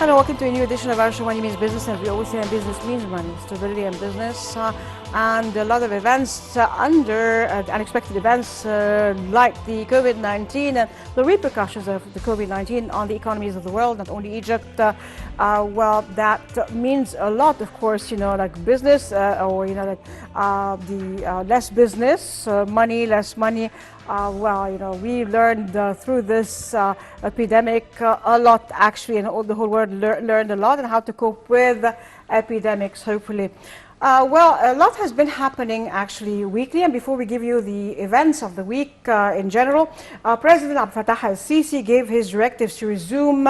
Hello, welcome to a new edition of our show, Money Means Business, and we always say business means money, stability and business, and a lot of events unexpected events like the COVID-19 and the repercussions of the COVID-19 on the economies of the world, not only Egypt. Well, that means a lot, of course, like business or, the less business, less money. We learned through this epidemic a lot, actually, and the whole world learned a lot on how to cope with epidemics, hopefully. A lot has been happening, actually, weekly. And before we give you the events of the week in general, President Abdel Fattah al-Sisi gave his directives to resume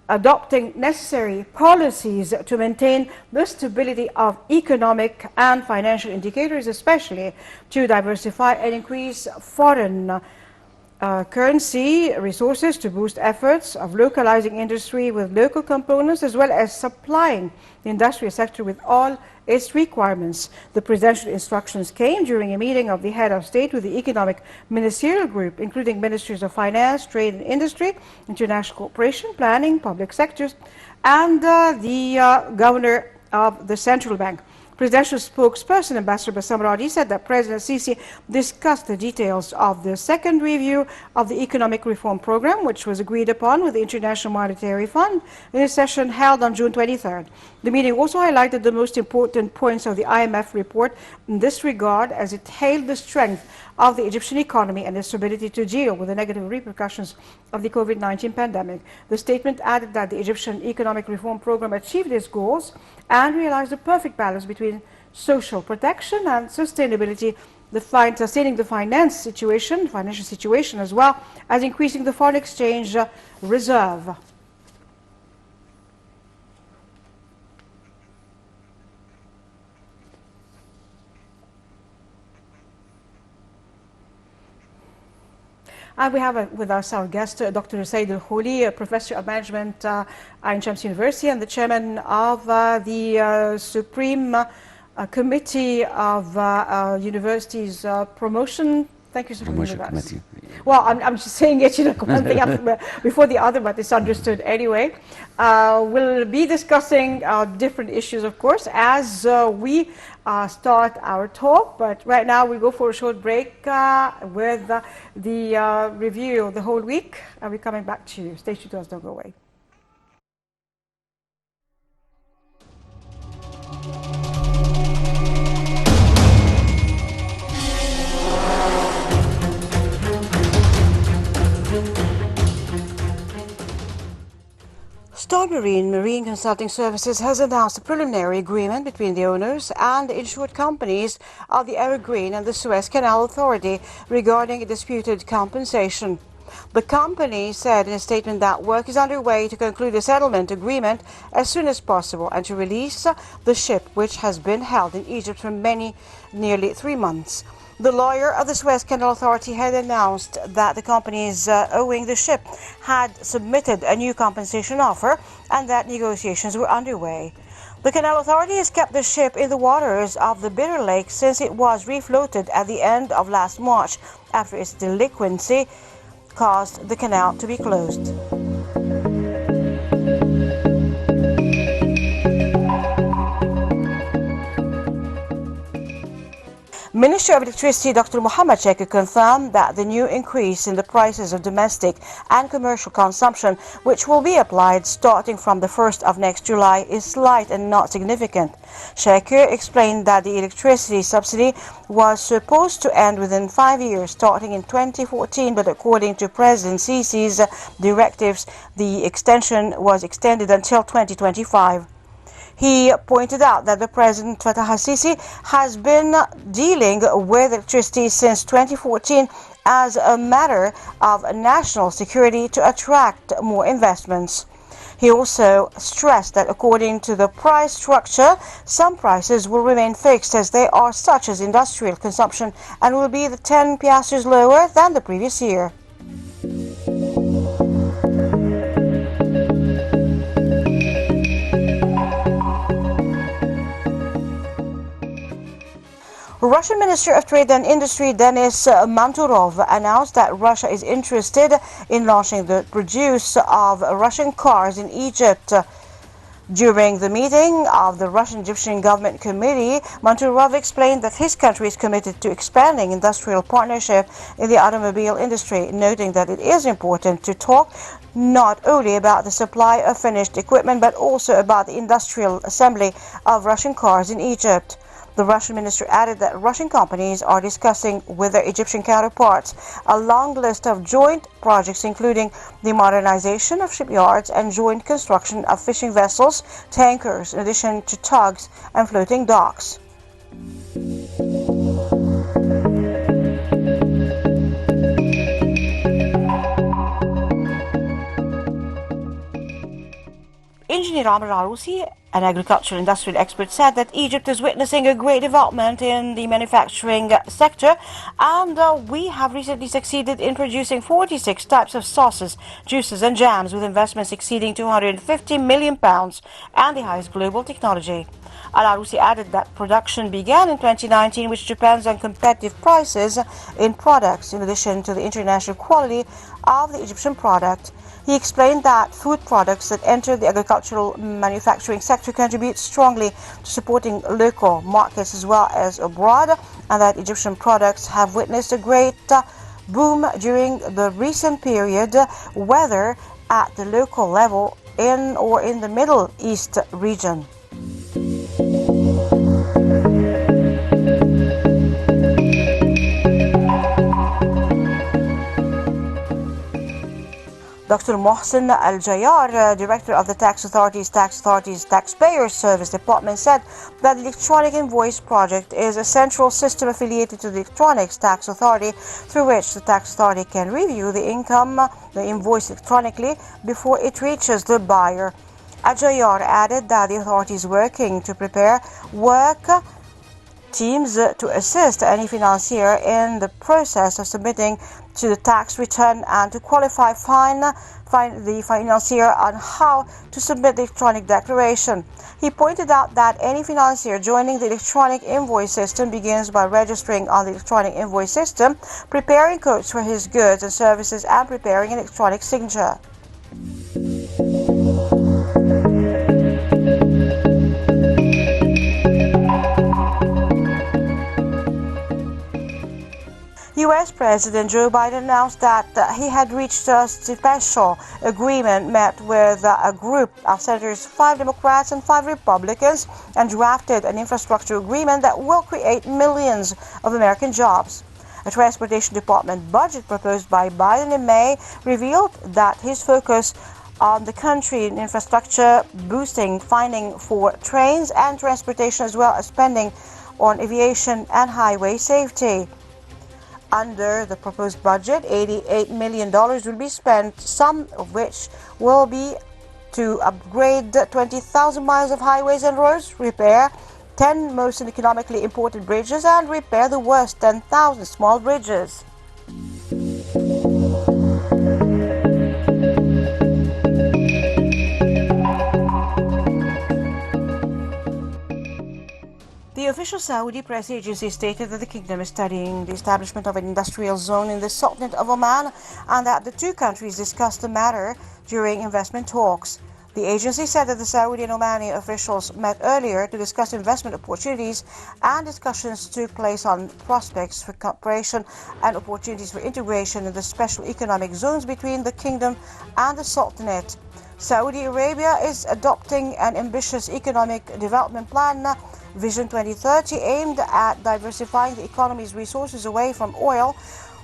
adopting necessary policies to maintain the stability of economic and financial indicators, especially to diversify and increase foreign currency resources to boost efforts of localizing industry with local components, as well as supplying the industrial sector with all its requirements. The presidential instructions came during a meeting of the head of state with the economic ministerial group, including ministries of finance, trade and industry, international cooperation, planning, public sectors, and the governor of the central bank. Presidential spokesperson Ambassador Bassam Radi said that President Sisi discussed the details of the second review of the economic reform program, which was agreed upon with the International Monetary Fund in a session held on June 23rd. The meeting also highlighted the most important points of the IMF report in this regard, as it hailed the strength of the Egyptian economy and its ability to deal with the negative repercussions of the COVID-19 pandemic. The statement added that the Egyptian economic reform program achieved its goals and realized a perfect balance between social protection and sustainability, sustaining the financial situation, as well as increasing the foreign exchange reserve. And we have with us our guest, Dr. Said Al-Khouli, a professor of management at Ain Shams University and the chairman of the Supreme Committee of Universities Promotion. Thank you so much for being with us. Well, I'm just saying it, one thing after, before the other, but it's understood anyway. We'll be discussing different issues, of course, as we start our talk. But right now, we go for a short break with the review of the whole week. I'll be coming back to you. Stay tuned to us, don't go away. Star Marine Consulting Services has announced a preliminary agreement between the owners and the insured companies of the Evergreen and the Suez Canal Authority regarding a disputed compensation. The company said in a statement that work is underway to conclude a settlement agreement as soon as possible and to release the ship, which has been held in Egypt for nearly 3 months. The lawyer of the Suez Canal Authority had announced that the companies owing the ship had submitted a new compensation offer and that negotiations were underway. The Canal Authority has kept the ship in the waters of the Bitter Lake since it was refloated at the end of last March after its delinquency caused the canal to be closed. Minister of Electricity Dr. Mohammed Sheikh confirmed that the new increase in the prices of domestic and commercial consumption, which will be applied starting from the 1st of next July, is slight and not significant. Sheikh explained that the electricity subsidy was supposed to end within 5 years, starting in 2014, but according to President Sisi's directives, the extension was extended until 2025. He pointed out that the President Fattah al-Sisi has been dealing with electricity since 2014 as a matter of national security to attract more investments. He also stressed that according to the price structure, some prices will remain fixed as they are such as industrial consumption and will be 10 piastres lower than the previous year. Russian Minister of Trade and Industry Denis Manturov announced that Russia is interested in launching the produce of Russian cars in Egypt. During the meeting of the Russian-Egyptian Government Committee, Manturov explained that his country is committed to expanding industrial partnership in the automobile industry, noting that it is important to talk not only about the supply of finished equipment but also about the industrial assembly of Russian cars in Egypt. The Russian minister added that Russian companies are discussing with their Egyptian counterparts a long list of joint projects, including the modernization of shipyards and joint construction of fishing vessels, tankers, in addition to tugs and floating docks. Engineer Amr Arousi, an agricultural industrial expert, said that Egypt is witnessing a great development in the manufacturing sector, and we have recently succeeded in producing 46 types of sauces, juices and jams, with investments exceeding £250 million and the highest global technology. Al-Arousi added that production began in 2019, which depends on competitive prices in products, in addition to the international quality of the Egyptian product. He explained that food products that enter the agricultural manufacturing sector contribute strongly to supporting local markets as well as abroad, and that Egyptian products have witnessed a great boom during the recent period, whether at the local level or in the Middle East region. Dr. Mohsen Al-Jayar, director of the Tax Authority's Taxpayer Service Department, said that the Electronic Invoice Project is a central system affiliated to the Electronics Tax Authority, through which the Tax Authority can review the invoice electronically before it reaches the buyer. Al-Jayar added that the authority is working to prepare work teams to assist any financier in the process of submitting to the tax return and to qualify the financier on how to submit the electronic declaration. He pointed out that any financier joining the electronic invoice system begins by registering on the electronic invoice system, preparing codes for his goods and services, and preparing an electronic signature. U.S. President Joe Biden announced that he had reached a special agreement met with a group of senators, 5 Democrats and 5 Republicans, and drafted an infrastructure agreement that will create millions of American jobs. A Transportation Department budget proposed by Biden in May revealed that his focus on the country in infrastructure, boosting funding for trains and transportation, as well as spending on aviation and highway safety. Under the proposed budget, $88 million will be spent, some of which will be to upgrade 20,000 miles of highways and roads, repair 10 most economically important bridges, and repair the worst 10,000 small bridges. The official Saudi press agency stated that the kingdom is studying the establishment of an industrial zone in the Sultanate of Oman, and that the two countries discussed the matter during investment talks. The agency said that the Saudi and Omani officials met earlier to discuss investment opportunities, and discussions took place on prospects for cooperation and opportunities for integration in the special economic zones between the kingdom and the Sultanate. Saudi Arabia is adopting an ambitious economic development plan, Vision 2030, aimed at diversifying the economy's resources away from oil,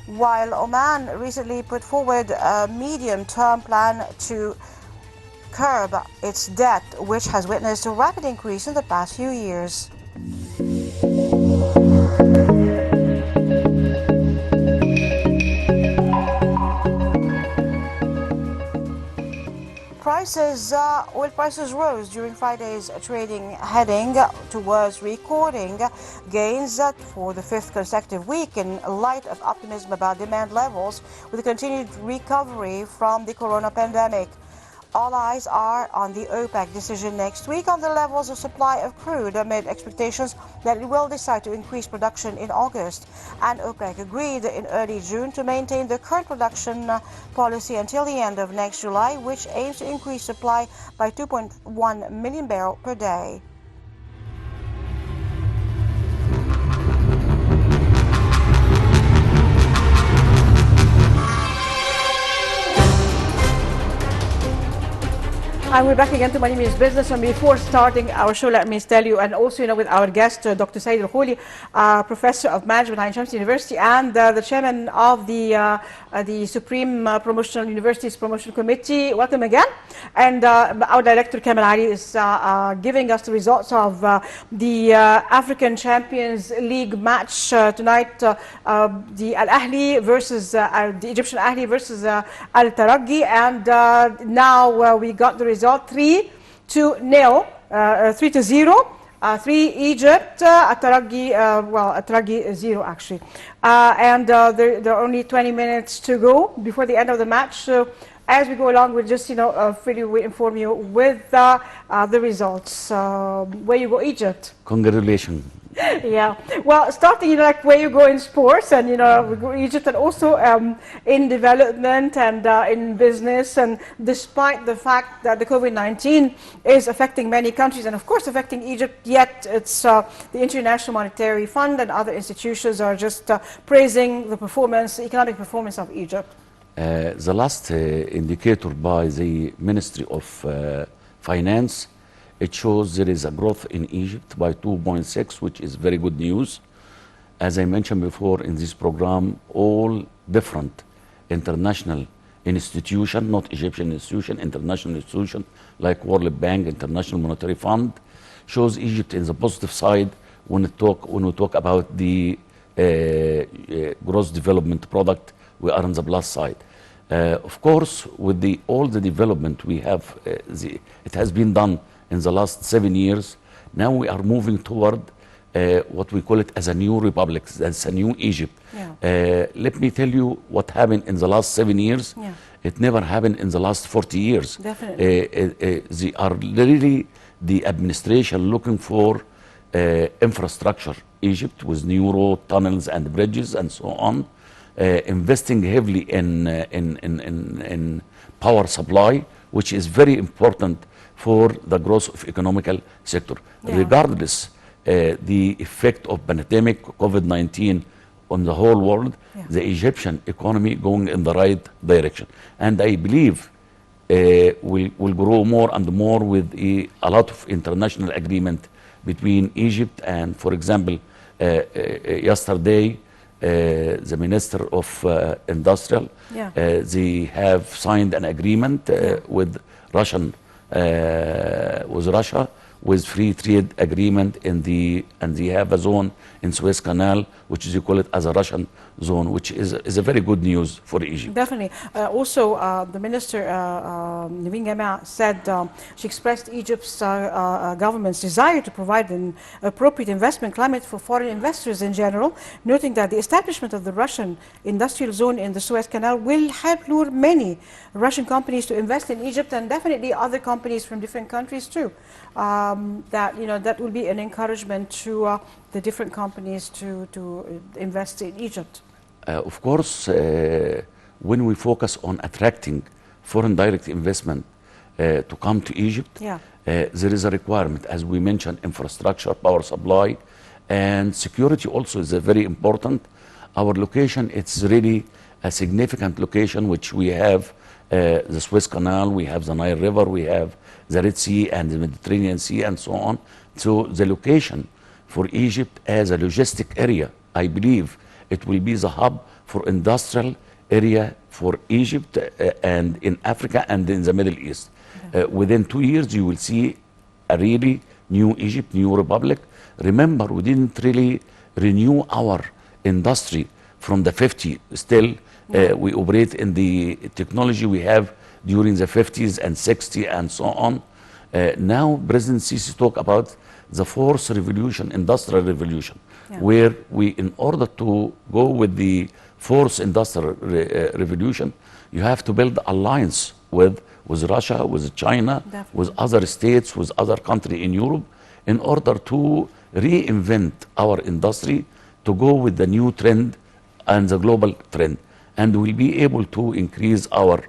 while Oman recently put forward a medium-term plan to curb its debt, which has witnessed a rapid increase in the past few years. Oil prices rose during Friday's trading, heading towards recording gains for the 5th consecutive week in light of optimism about demand levels with a continued recovery from the corona pandemic. All eyes are on the OPEC decision next week on the levels of supply of crude amid expectations that it will decide to increase production in August. And OPEC agreed in early June to maintain the current production policy until the end of next July, which aims to increase supply by 2.1 million barrels per day. And we're back again to Money Means Business. And before starting our show, let me tell you, and also with our guest, Dr. Saeed Al-Khouli, Professor of Management at Ain Shams University and the Chairman of the Supreme Promotional Universities Promotion Committee. Welcome again. And our Director, Kamal Ali, is giving us the results of the African Champions League match tonight, the Al-Ahli versus the Egyptian Ahli versus Al-Taraqi. And now we got the result 3-0, 3-0. 3 Egypt, Al-Taraqi, Al-Taraqi 0 actually. And there are only 20 minutes to go before the end of the match. So as we go along, we'll just, freely inform you with the results. Where you go, Egypt? Congratulations. Yeah, well, starting like where you go in sports, and we go Egypt, and also in development and in business. And despite the fact that the COVID-19 is affecting many countries and of course affecting Egypt, yet it's the International Monetary Fund and other institutions are just praising the performance, the economic performance of Egypt. The last indicator by the Ministry of Finance, it shows there is a growth in Egypt by 2.6, which is very good news. As I mentioned before in this program, all different international institutions, not Egyptian institution, international institution like World Bank, International Monetary Fund, shows Egypt in the positive side when we talk about the gross development product. We are on the plus side. Of course, with all the development we have, it has been done in the last 7 years. Now we are moving toward what we call it as a new republic, as a new Egypt. Yeah. Let me tell you what happened in the last 7 years. Yeah. It never happened in the last 40 years. Definitely. They are really the administration looking for infrastructure. Egypt with new road, tunnels and bridges and so on, investing heavily in power supply, which is very important for the growth of economical sector. Yeah. Regardless the effect of pandemic COVID-19 on the whole world, yeah, the Egyptian economy going in the right direction. And I believe will grow more and more with a lot of international agreement between Egypt and, for example, yesterday, the Minister of Industrial, yeah, they have signed an agreement with Russia with free trade agreement and they have a zone in Suez Canal, which is, you call it as a Russian zone, which is a very good news for Egypt. Definitely. Also, the minister, Naveen Gama, said she expressed Egypt's government's desire to provide an appropriate investment climate for foreign investors in general, noting that the establishment of the Russian industrial zone in the Suez Canal will help lure many Russian companies to invest in Egypt, and definitely other companies from different countries too. That will be an encouragement to the different companies to invest in Egypt. Of course, when we focus on attracting foreign direct investment to come to Egypt, yeah, there is a requirement, as we mentioned, infrastructure, power supply, and security also is very important. Our location, it's really a significant location, which we have the Suez Canal, we have the Nile River, we have the Red Sea and the Mediterranean Sea and so on. So the location for Egypt as a logistic area, I believe it will be the hub for industrial area for Egypt and in Africa and in the Middle East. Okay. Within 2 years, you will see a really new Egypt, new republic. Remember, we didn't really renew our industry from the 50s. Still, we operate in the technology we have during the 50s and 60s and so on. Now, President Sisi talk about the fourth revolution, industrial revolution, where we, in order to go with the fourth industrial revolution, you have to build alliance with Russia, with China, Definitely. with other states, with other countries in Europe, in order to reinvent our industry to go with the new trend and the global trend. And we'll be able to increase our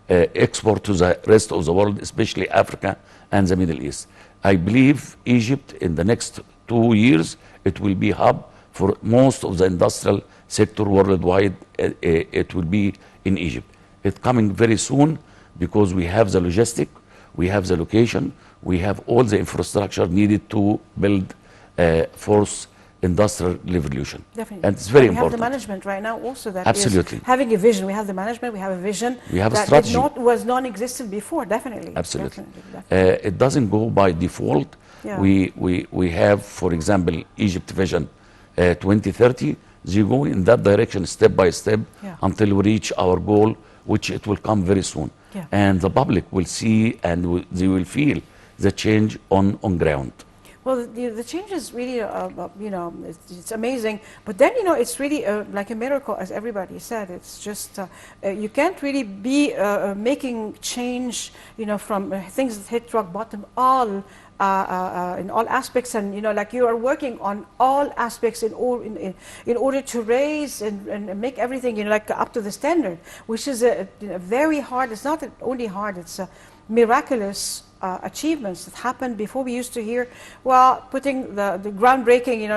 export to the rest of the world, especially Africa and the Middle East. I believe Egypt in the next 2 years, it will be hub for most of the industrial sector worldwide. It will be in Egypt. It's coming very soon because we have the logistic, we have the location, we have all the infrastructure needed to build fourth industrial revolution. Definitely. And it's very we important. have the management right now also that Absolutely. is having a vision. We have the management, we have a vision We have a that strategy. was non-existent before, definitely. Absolutely. Definitely. It doesn't go by default. Yeah. We have, for example, Egypt Vision 2030. They go in that direction step by step Yeah. until we reach our goal, which it will come very soon. Yeah. And the public will see and they will feel the change on ground. Well, the change is really, it's amazing. But then, it's really like a miracle, as everybody said. It's just, you can't really be making change, from things that hit rock bottom all in all aspects, and like you are working on all aspects in order to raise and make everything like up to the standard, which is very hard. It's not only hard; it's miraculous achievements that happened before. We used to hear, well, putting the groundbreaking,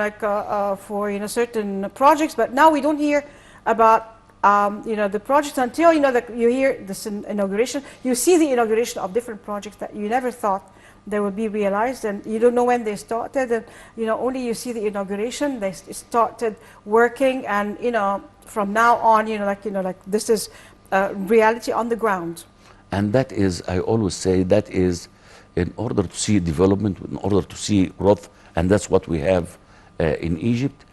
for certain projects, but now we don't hear about the projects until that you hear this inauguration. You see the inauguration of different projects that you never thought they would be realized, and you don't know when they started, and only you see the inauguration. They started working, and from now on, this is reality on the ground. And that is, I always say, that is in order to see development, in order to see growth, and that's what we have in Egypt.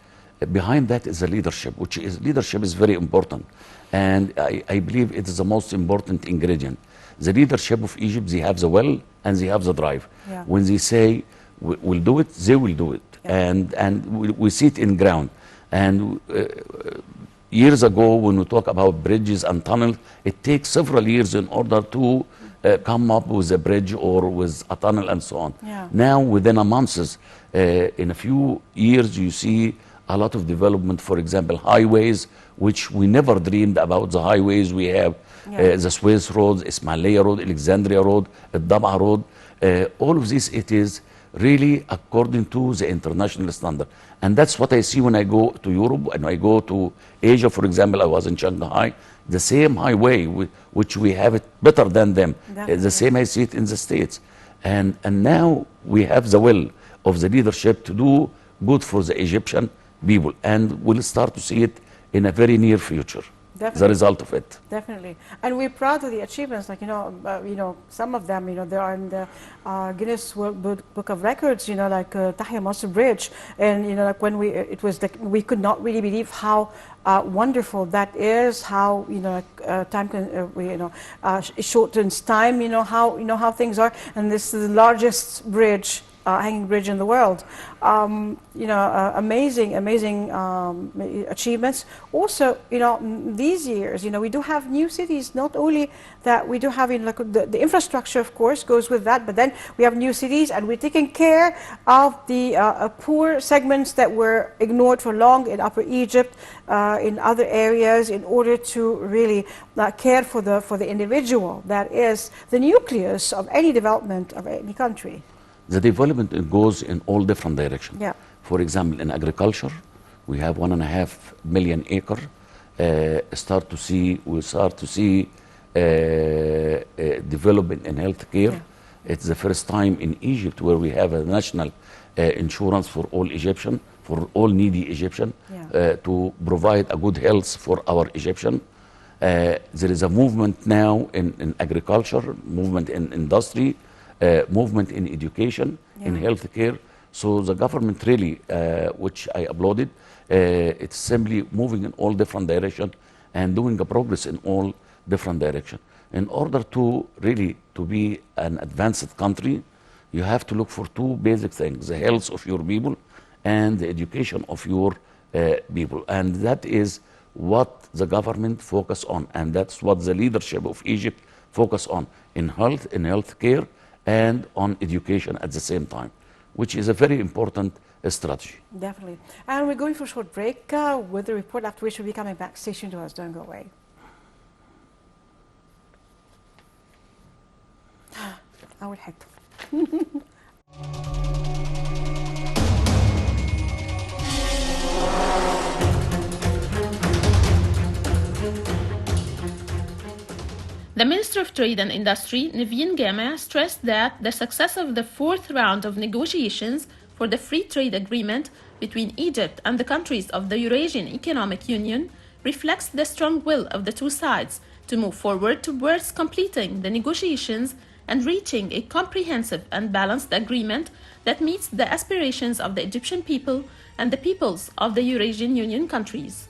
Behind that is the leadership, leadership is very important. And I believe it is the most important ingredient. The leadership of Egypt, they have the will and they have the drive. Yeah. When they say, we'll do it, they will do it. Yeah. And we see it in ground. And years ago, when we talk about bridges and tunnels, it takes several years in order to come up with a bridge or with a tunnel and so on. Yeah. Now, within a month, in a few years, you see a lot of development. For example, highways, which we never dreamed about the highways we have. Yeah. The Suez Road, Ismailia Road, Alexandria Road, Dab'a Road. All of this, it is really according to the international standard. And that's what I see when I go to Europe, and I go to Asia. For example, I was in Shanghai, the same highway, which we have it better than them. The same I see it in the States. And now we have the will of the leadership to do good for the Egyptian people. And we'll start to see it in a very near future. Definitely. The result of it. Definitely, and we're proud of the achievements. Like some of them, they are in the Guinness World Book of Records. Like Tahya Masr Bridge, and like when we could not really believe how wonderful that is. How time can shortens time. How things are, and this is the largest bridge. Hanging bridge in the world. Amazing achievements. Also, these years, we do have new cities. Not only that, we do have the infrastructure, of course, goes with that. But then we have new cities, and we're taking care of the poor segments that were ignored for long in Upper Egypt, in other areas, in order to really care for the individual. That is the nucleus of any development of any country. The development goes in all different directions. Yeah. For example, in agriculture, we have 1.5 million acre. We start to see development in healthcare. Yeah. It's the first time in Egypt where we have a national insurance for all Egyptian, for all needy Egyptian, to provide a good health for our Egyptian. There is a movement now in agriculture, movement in industry, movement in education, in healthcare. So the government really, which I applauded, it's simply moving in all different directions and doing a progress in all different directions. In order to really to be an advanced country, you have to look for two basic things: the health of your people and the education of your people. And that is what the government focus on, and that's what the leadership of Egypt focus on in health care, and on education at the same time, which is a very important strategy. Definitely. And we're going for a short break with the report, after which we'll be coming back. Stay tuned to us. Don't go away. أول حتة. The Minister of Trade and Industry, Naveen Gamma, stressed that the success of the fourth round of negotiations for the free trade agreement between Egypt and the countries of the Eurasian Economic Union reflects the strong will of the two sides to move forward towards completing the negotiations and reaching a comprehensive and balanced agreement that meets the aspirations of the Egyptian people and the peoples of the Eurasian Union countries.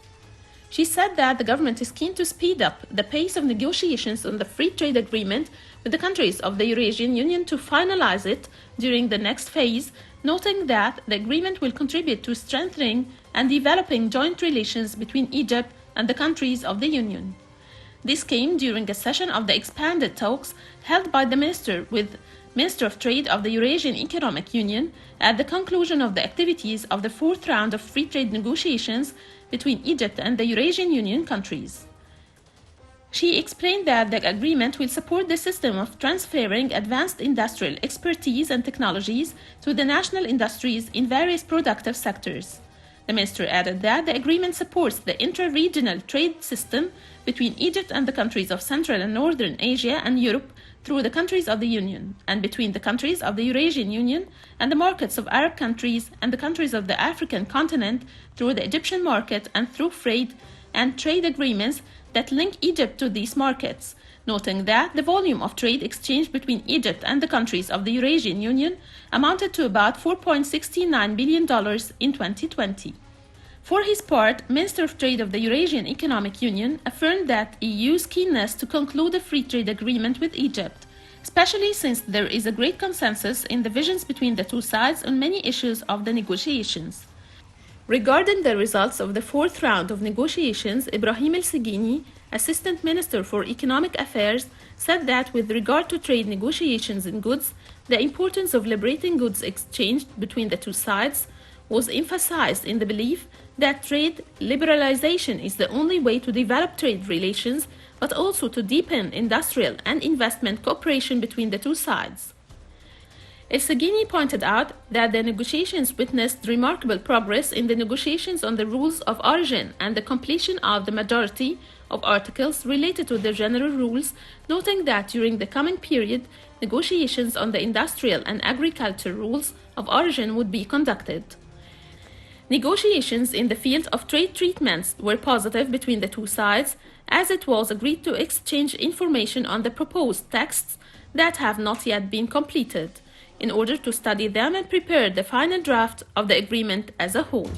She said that the government is keen to speed up the pace of negotiations on the free trade agreement with the countries of the Eurasian Union to finalize it during the next phase, noting that the agreement will contribute to strengthening and developing joint relations between Egypt and the countries of the Union. This came during a session of the expanded talks held by the Minister with Minister of Trade of the Eurasian Economic Union at the conclusion of the activities of the fourth round of free trade negotiations between Egypt and the Eurasian Union countries. She explained that the agreement will support the system of transferring advanced industrial expertise and technologies to the national industries in various productive sectors. The minister added that the agreement supports the intra-regional trade system between Egypt and the countries of Central and Northern Asia and Europe through the countries of the Union, and between the countries of the Eurasian Union and the markets of Arab countries and the countries of the African continent through the Egyptian market, and through freight and trade agreements that link Egypt to these markets, noting that the volume of trade exchange between Egypt and the countries of the Eurasian Union amounted to about $4.69 billion in 2020. For his part, Minister of Trade of the Eurasian Economic Union affirmed that EU's keenness to conclude a free trade agreement with Egypt, especially since there is a great consensus in the visions between the two sides on many issues of the negotiations. Regarding the results of the fourth round of negotiations, Ibrahim El-Segini, Assistant Minister for Economic Affairs, said that with regard to trade negotiations in goods, the importance of liberating goods exchanged between the two sides was emphasized in the belief that trade liberalization is the only way to develop trade relations, but also to deepen industrial and investment cooperation between the two sides. El-Segini pointed out that the negotiations witnessed remarkable progress in the negotiations on the rules of origin and the completion of the majority of articles related to the general rules, noting that during the coming period, negotiations on the industrial and agricultural rules of origin would be conducted. Negotiations in the field of trade treatments were positive between the two sides, as it was agreed to exchange information on the proposed texts that have not yet been completed, in order to study them and prepare the final draft of the agreement as a whole.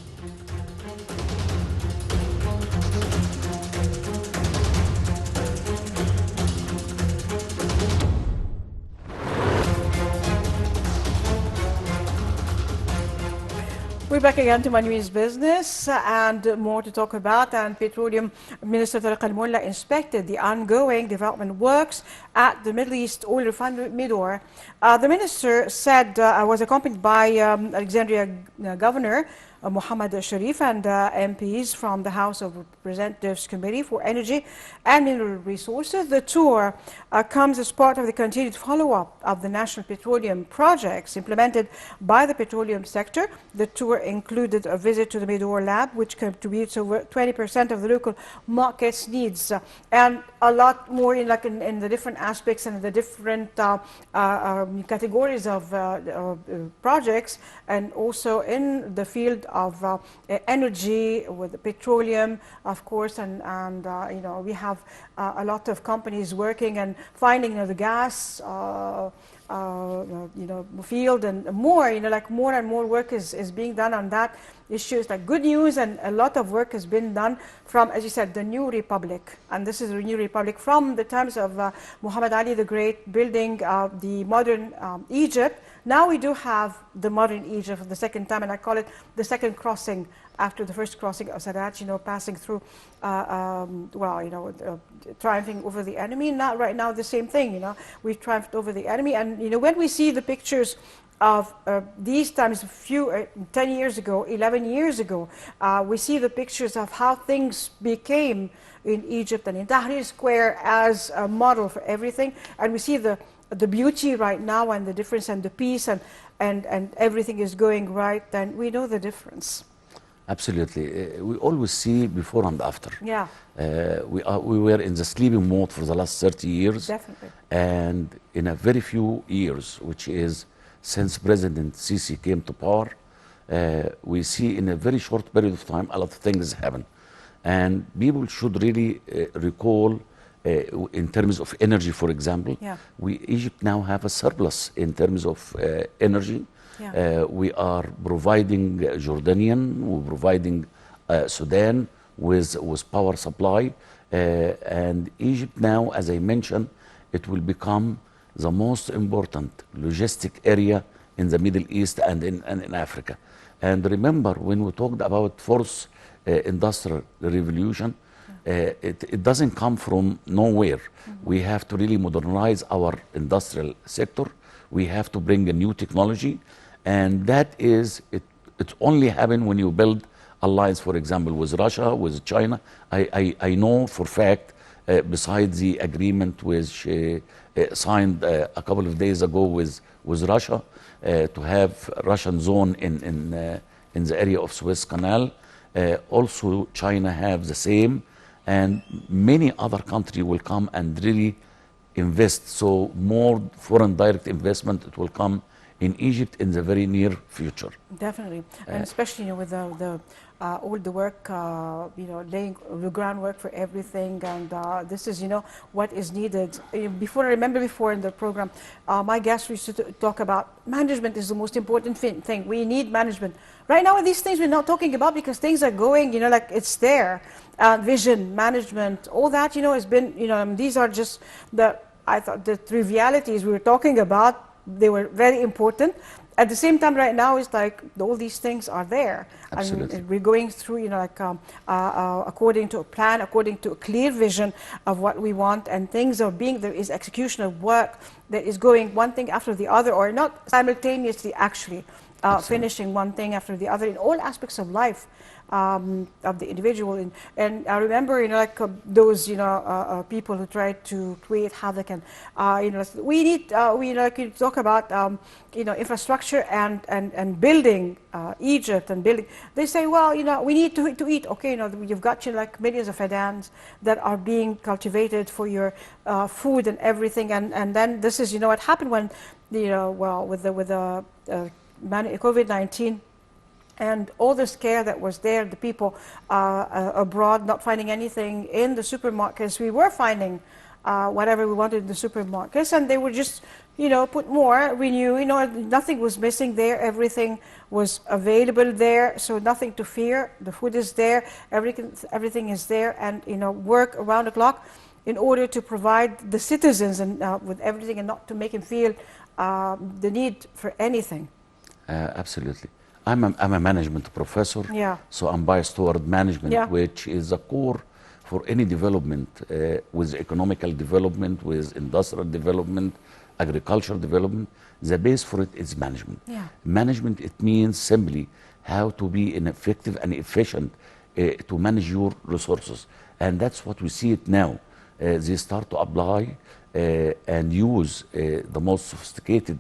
We're back again to Manuel's business and more to talk about. And Petroleum Minister Tariq Al-Mullah inspected the ongoing development works at the Middle East oil refinery Midor. The minister said was accompanied by Alexandria Governor Mohammed Sharif and MPs from the House of Representatives Committee for Energy and Mineral Resources. The tour comes as part of the continued follow-up of the national petroleum projects implemented by the petroleum sector. The tour included a visit to the Midor lab, which contributes over 20% of the local market's needs, and a lot more in the different aspects and the different categories of projects, and also in the field of energy with petroleum, of course, and we have a lot of companies working and finding the gas field, and more more and more work is being done on that issue. It's like good news, and a lot of work has been done from, as you said, the New Republic, and this is the New Republic from the times of Muhammad Ali the Great building the modern Egypt. Now we do have the modern Egypt for the second time, and I call it the second crossing after the first crossing of Sadat, passing through, triumphing over the enemy. Not right now the same thing, we triumphed over the enemy. And, when we see the pictures of these times, 10 years ago, 11 years ago, we see the pictures of how things became in Egypt and in Tahrir Square as a model for everything. And we see the beauty right now and the difference and the peace and everything is going right, then we know the difference. Absolutely. We always see before and after. Yeah. We were in the sleeping mode for the last 30 years. Definitely. And in a very few years, which is since President Sisi came to power, we see in a very short period of time a lot of things happen. And people should really recall, in terms of energy, for example, Yeah. Egypt now have a surplus in terms of energy. Yeah. We are providing Jordanian, we're providing Sudan with power supply. And Egypt now, as I mentioned, it will become the most important logistic area in the Middle East and in Africa. And remember, when we talked about fourth industrial revolution, it doesn't come from nowhere. We have to really modernize our industrial sector. We have to bring a new technology. And that is, it only happens when you build alliance, for example, with Russia, with China. I know for fact, besides the agreement which signed a couple of days ago with Russia, to have Russian zone in the area of Suez Canal, also China have the same, and many other countries will come and really invest. So more foreign direct investment, it will come in Egypt in the very near future. Definitely, and especially with all the work, laying the groundwork for everything, and this is what is needed. Before, I remember before in the program, my guests used to talk about management is the most important thing. We need management. Right now, these things we're not talking about because things are going, like it's there. Vision, management, all that, has been, these are just I thought the trivialities we were talking about. They were very important. At the same time, right now, it's like all these things are there. Absolutely. And we're going through, according to a plan, according to a clear vision of what we want, and things are there is execution of work that is going one thing after the other, or not simultaneously, actually, finishing one thing after the other in all aspects of life. Of the individual, and I remember, those, people who try to create havoc, and we need, you talk about, infrastructure and building Egypt and building. They say, well, we need to eat. Okay, you've got millions of fadans that are being cultivated for your food and everything, and then this is, what happened when, with the COVID-19. And all the scare that was there, the people abroad not finding anything in the supermarkets. We were finding whatever we wanted in the supermarkets, and they would just, put more, renew, nothing was missing there. Everything was available there, so nothing to fear. The food is there, everything is there, and, work around the clock in order to provide the citizens and with everything, and not to make them feel the need for anything. Absolutely. I'm a management professor, Yeah. so I'm biased toward management, Yeah. which is a core for any development, with economical development, with industrial development, agricultural development. The base for it is management. Yeah. Management, it means simply how to be an effective and efficient to manage your resources. And that's what we see it now. They start to apply and use the most sophisticated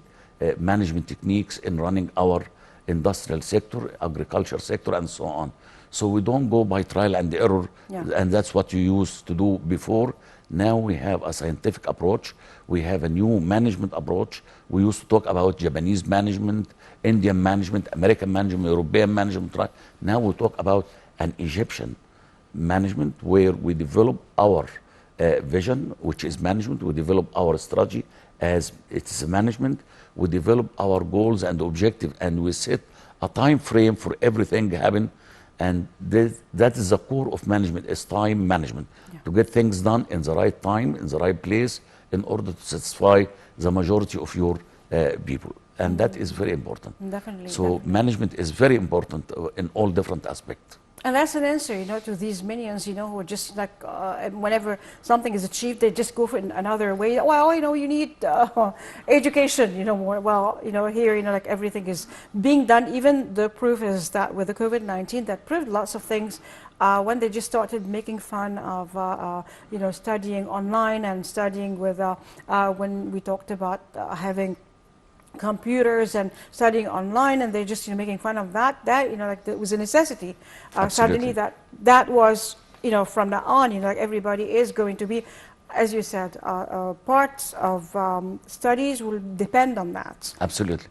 management techniques in running our industrial sector, agriculture sector, and so on. So we don't go by trial and error, Yeah. and that's what you used to do before. Now we have a scientific approach. We have a new management approach. We used to talk about Japanese management, Indian management, American management, European management. Right? Now we talk about an Egyptian management where we develop our vision, which is management. We develop our strategy as it's management. We develop our goals and objectives, and we set a time frame for everything happen. And that is the core of management, is time management. Yeah. To get things done in the right time, in the right place, in order to satisfy the majority of your people. and that is very important. Definitely. So definitely. management is very important in all different aspects. And that's an answer, to these minions, who are just like, whenever something is achieved, they just go for another way. Well, you need education, more. Well, here, like everything is being done. Even the proof is that with the COVID-19, that proved lots of things when they just started making fun of, studying online and studying with, when we talked about having computers and studying online, and they're just making fun of that like it was a necessity. Suddenly that was from now on like everybody is going to be, as you said, parts of studies will depend on that. Absolutely.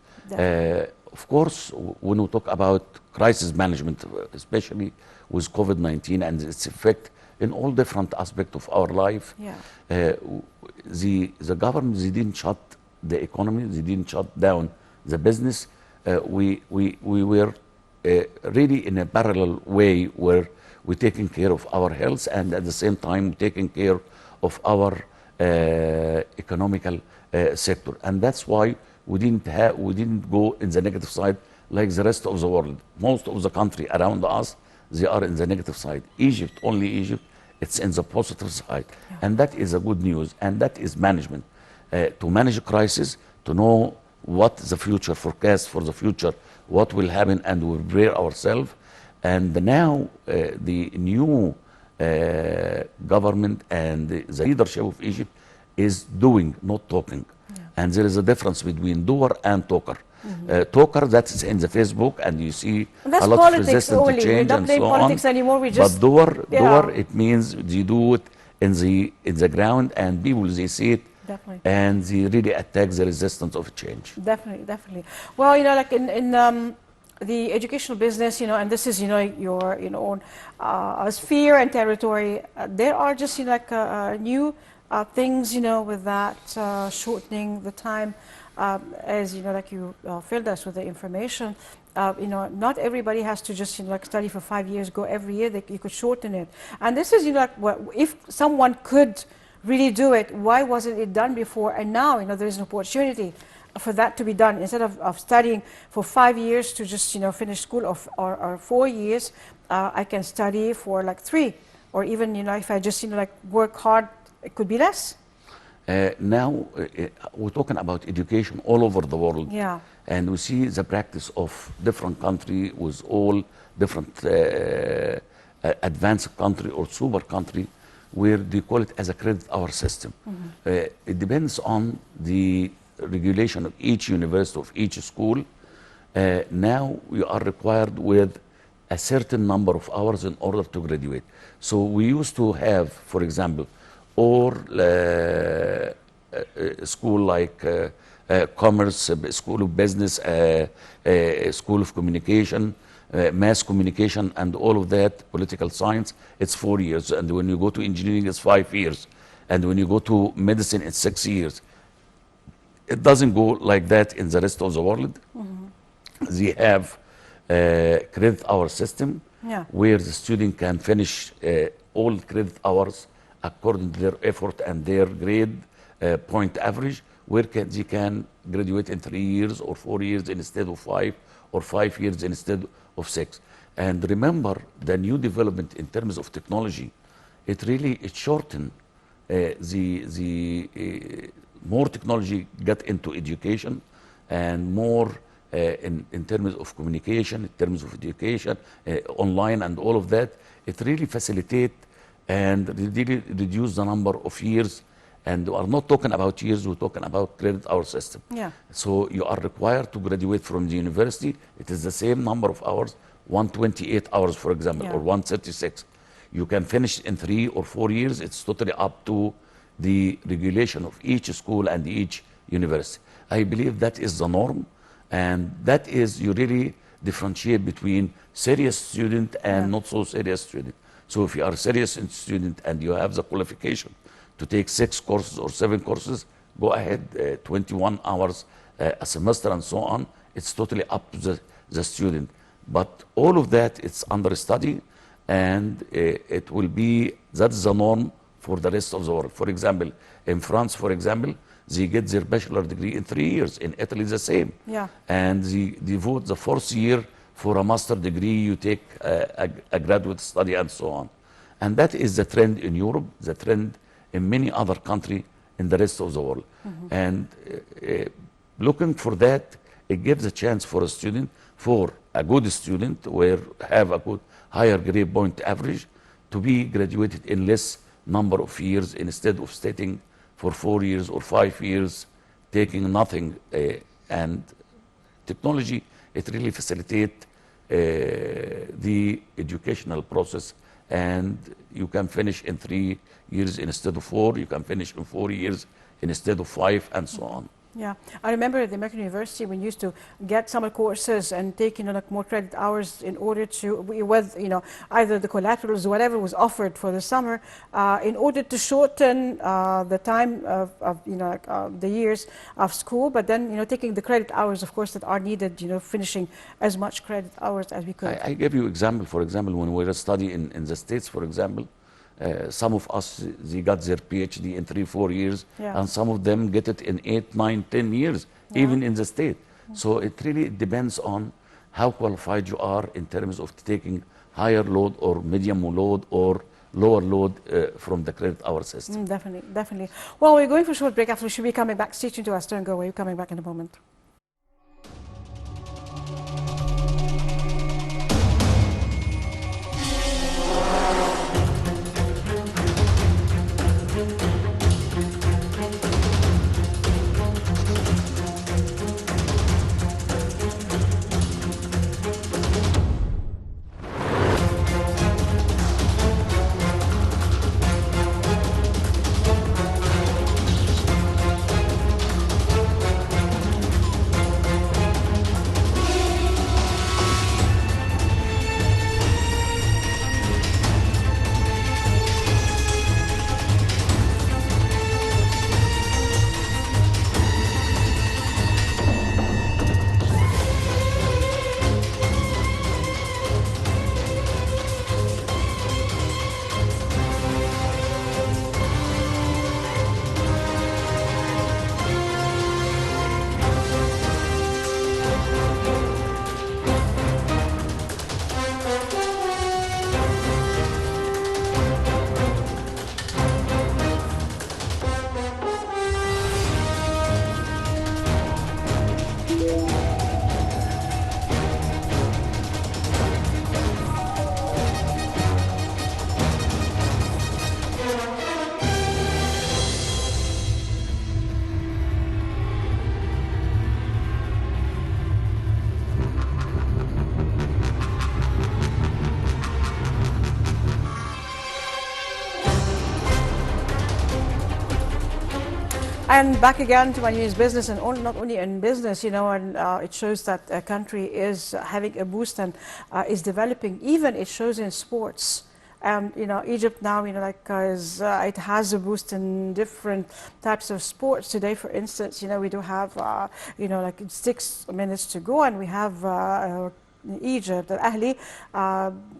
Of course, when we talk about crisis management, especially with COVID-19 and its effect in all different aspects of our life, the government, they didn't shut the economy, they didn't shut down the business. We were really in a parallel way where we're taking care of our health and at the same time taking care of our economical sector, and that's why we didn't go in the negative side like the rest of the world. Most of the country around us, they are in the negative side. Only Egypt, it's in the positive side, and that is a good news, and that is management. To manage a crisis, to know what the future forecast for the future, what will happen, and we prepare ourselves. And now the new government and the leadership of Egypt is doing, not talking. And there is a difference between doer and talker. Talker, that's in the Facebook, and you see a lot of resistance to change and so on. Anymore. But doer, it means you do it in the ground, and people, they see it. Definitely. And they really attack the resistance of change. Definitely. Well, like in the educational business, and this is, your own sphere and territory, there are just, like new things, with that shortening the time, as, like you filled us with the information. Not everybody has to just, like study for 5 years, go every year. You could shorten it. And this is, like, if someone could really do it, why wasn't it done before? And now, there is an opportunity for that to be done. Instead of studying for 5 years to just, finish school, or 4 years, I can study for like 3, or even, if I just, like work hard, it could be less. Now, we're talking about education all over the world. Yeah. And we see the practice of different country with all different advanced country or super country, where they call it as a credit hour system. It depends on the regulation of each university, of each school. Now we are required with a certain number of hours in order to graduate. So we used to have, for example, or school like commerce, school of business, school of communication, mass communication, and all of that, political science, it's 4 years. And when you go to engineering, it's 5 years. And when you go to medicine, it's 6 years. It doesn't go like that in the rest of the world. They have a credit hour system where the student can finish all credit hours according to their effort and their grade point average, where they can graduate in 3 years or 4 years instead of 5, or 5 years instead of 6. And remember, the new development in terms of technology, it shortened more technology got into education, and more in terms of communication, in terms of education, online and all of that. It really facilitate and really reduce the number of years. And we are not talking about years, we're talking about credit hour system. So you are required to graduate from the university. It is the same number of hours, 128 hours, for example, or 136. You can finish in 3 or 4 years. It's totally up to the regulation of each school and each university. I believe that is the norm, and that is, you really differentiate between serious student and not so serious student. So if you are a serious student and you have the qualification to take 6 courses or 7 courses, go ahead, 21 hours a semester and so on. It's totally up to the student. But all of that, it's under study, and it will be, that's the norm for the rest of the world. For example, in France, for example, they get their bachelor degree in 3 years. In Italy, the same. Yeah. And they devote the fourth year for a master degree. You take a graduate study and so on. And that is the trend in Europe, the trend in many other countries in the rest of the world. And looking for that, it gives a chance for a student, for a good student, where have a good higher grade point average, to be graduated in less number of years instead of studying for 4 years or 5 years, taking nothing. And technology, it really facilitates the educational process, and you can finish in 3 years instead of 4, you can finish in 4 years instead of 5, and so on. Yeah, I remember at the American University when we used to get summer courses and take like more credit hours in order to, with either the collaterals or whatever was offered for the summer, in order to shorten the time of the years of school. But then taking the credit hours, of course, that are needed, finishing as much credit hours as we could. I give you example. For example, when we were studying in the States, for example, some of us, they got their PhD in 3-4 years, Yeah. and some of them get it in 8, 9, 10 years, Yeah. even in the state. So it really depends on how qualified you are in terms of taking higher load or medium load or lower load from the credit hour system. Definitely, definitely. Well, we're going for a short break. After we should be coming back. Stay tuned to us. Don't go away. We're coming back in a moment. And back again to my news business, and not only in business, and it shows that a country is having a boost and is developing. Even it shows in sports. And Egypt now, it has a boost in different types of sports. Today, for instance, we do have, like 6 minutes to go, and we have Egypt, Al Ahly,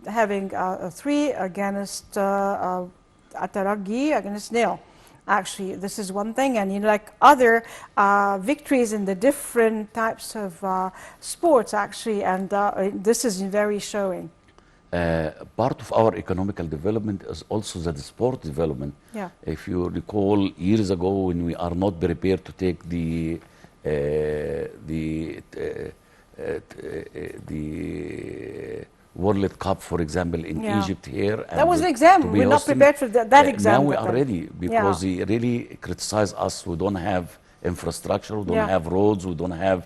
having 3 against At-Taraqi against nil. Actually, this is one thing, and other victories in the different types of sports, actually, and this is very showing. Part of our economical development is also the sport development. Yeah. If you recall, years ago, when we are not prepared to take the World Cup, for example, in Yeah. Egypt here. That was an exam. We're not prepared for that exam. Now we are ready, because they really criticize us. We don't have infrastructure, we don't have roads, we don't have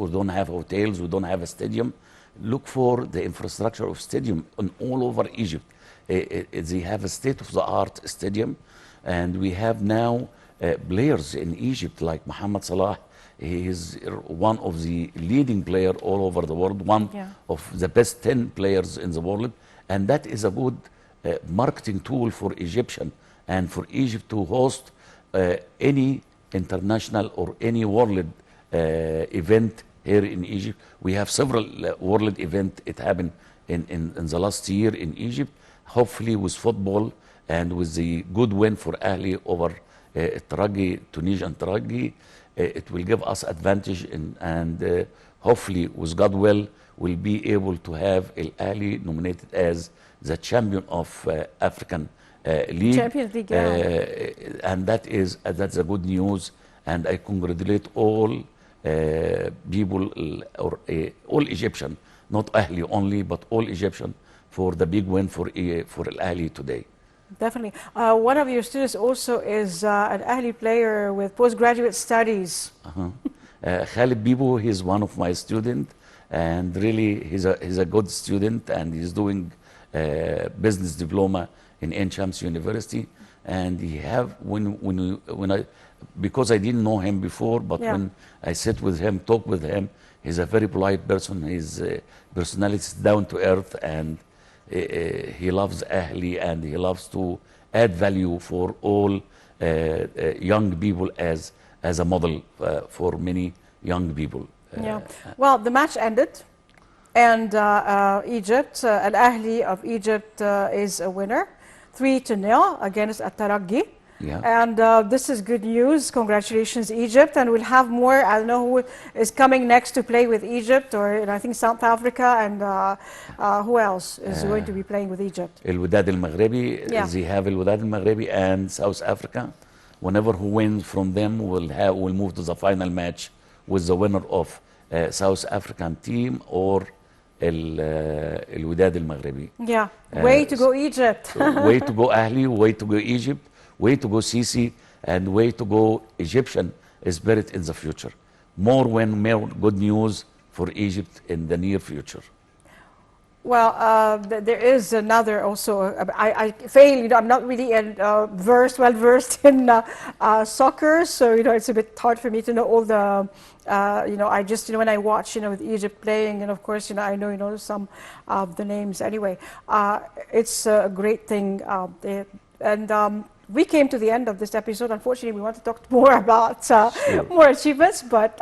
we don't have hotels, we don't have a stadium. Look for the infrastructure of stadium all over Egypt. They have a state-of-the-art stadium, and we have now players in Egypt like Mohamed Salah. He is one of the leading players all over the world, one of the best 10 players in the world, and that is a good marketing tool for Egyptian and for Egypt to host any international or any world event here in Egypt. We have several world events. It happened in the last year in Egypt. Hopefully with football and with the good win for Ahli over Taragi, Tunisian Taragi, it will give us advantage and hopefully, with God will, we'll be able to have Al Ahly nominated as the champion of African League. Champions League, yeah. And that's a good news. And I congratulate all people or all Egyptian, not Ahli only, but all Egyptian for the big win for Al Ahly today. Definitely. One of your students also is an Ahli player with postgraduate studies. Khalid Bibo, he's one of my students, and really he's a good student, and he's doing business diploma in Ain Shams University. And he have when I because I didn't know him before, but when I sit with him, talk with him, he's a very polite person. His personality is down to earth, and he loves Ahli, and he loves to add value for all young people as a model for many young people. Well, the match ended, and Egypt, Al Ahly of Egypt is a winner, 3-0 against At-Taraqi. And this is good news. Congratulations, Egypt. And we'll have more. I don't know who is coming next to play with Egypt, or I think South Africa, and who else is going to be playing with Egypt? Al Wadad Al Maghrebi. They have Al Wadad Al Maghrebi and South Africa. Whenever who wins from them will move to the final match with the winner of South African team or Al Wadad Al Maghrebi. Yeah. Way to go, Egypt. Way to go, Ahli. Way to go, Egypt. Way to go, Sisi, and way to go, Egyptian spirit in the future. More good news for Egypt in the near future. Well, there is another also. I fail. I'm not really well versed in soccer, so it's a bit hard for me to know all the. I just when I watch with Egypt playing, and of course I know some of the names anyway. It's a great thing, and. We came to the end of this episode. Unfortunately, we want to talk more about more achievements, but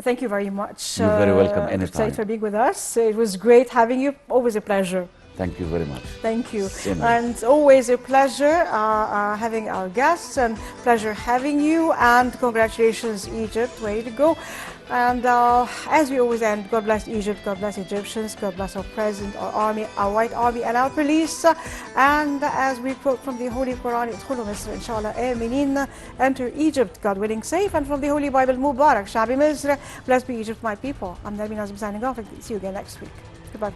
thank you very much. You're very welcome anytime. For being with us. It was great having you. Always a pleasure. Thank you very much. Thank you. Same. And always a pleasure having our guests, and pleasure having you. And congratulations, Egypt. Way to go. And as we always end, God bless Egypt, God bless Egyptians, God bless our president, our army, our white army, and our police. And as we quote from the Holy Quran, ادخلوا مصر إن شاء الله آمنين, enter Egypt, God willing, safe. And from the Holy Bible, Mubarak, شعب مصر, blessed be Egypt, my people. I'm Nermin Azim signing off. See you again next week. Goodbye.